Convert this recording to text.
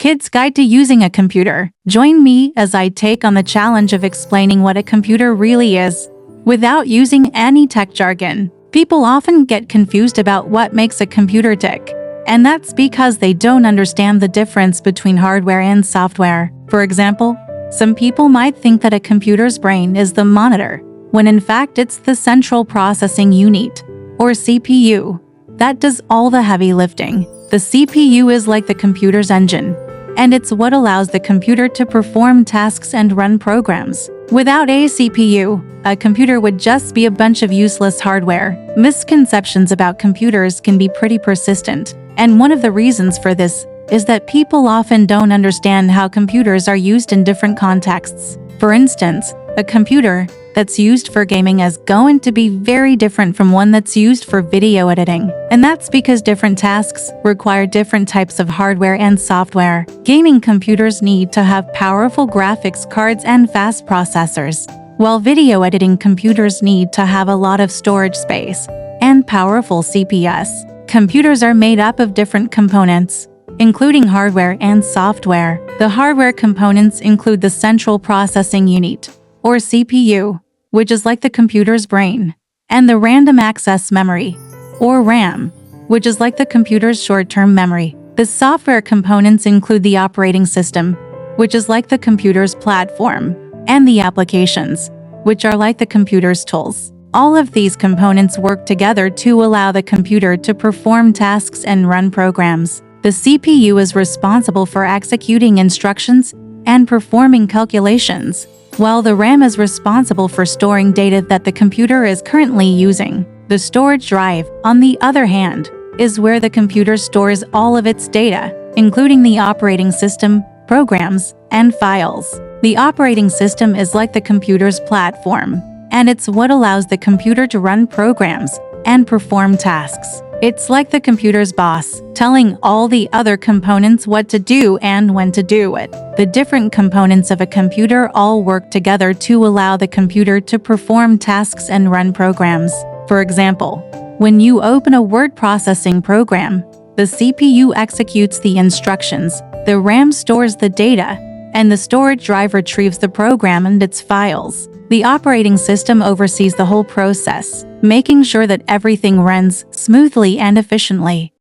Kid's Guide to Using a Computer. Join me as I take on the challenge of explaining what a computer really is, without using any tech jargon. People often get confused about what makes a computer tick, and that's because they don't understand the difference between hardware and software. For example, some people might think that a computer's brain is the monitor, when in fact it's the central processing unit, or CPU, that does all the heavy lifting. The CPU is like the computer's engine, and it's what allows the computer to perform tasks and run programs. Without a CPU, a computer would just be a bunch of useless hardware. Misconceptions about computers can be pretty persistent, and one of the reasons for this is that people often don't understand how computers are used in different contexts. For instance, a computer that's used for gaming is going to be very different from one that's used for video editing. And that's because different tasks require different types of hardware and software. Gaming computers need to have powerful graphics cards and fast processors, while video editing computers need to have a lot of storage space and powerful CPUs. Computers are made up of different components, including hardware and software. The hardware components include the central processing unit, or CPU, which is like the computer's brain, and the random access memory, or RAM, which is like the computer's short-term memory. The software components include the operating system, which is like the computer's platform, and the applications, which are like the computer's tools. All of these components work together to allow the computer to perform tasks and run programs. The CPU is responsible for executing instructions and performing calculations, while the RAM is responsible for storing data that the computer is currently using. The storage drive, on the other hand, is where the computer stores all of its data, including the operating system, programs, and files. The operating system is like the computer's platform, and it's what allows the computer to run programs and perform tasks. It's like the computer's boss, telling all the other components what to do and when to do it. The different components of a computer all work together to allow the computer to perform tasks and run programs. For example, when you open a word processing program, the CPU executes the instructions, the RAM stores the data, and the storage drive retrieves the program and its files. The operating system oversees the whole process, making sure that everything runs smoothly and efficiently.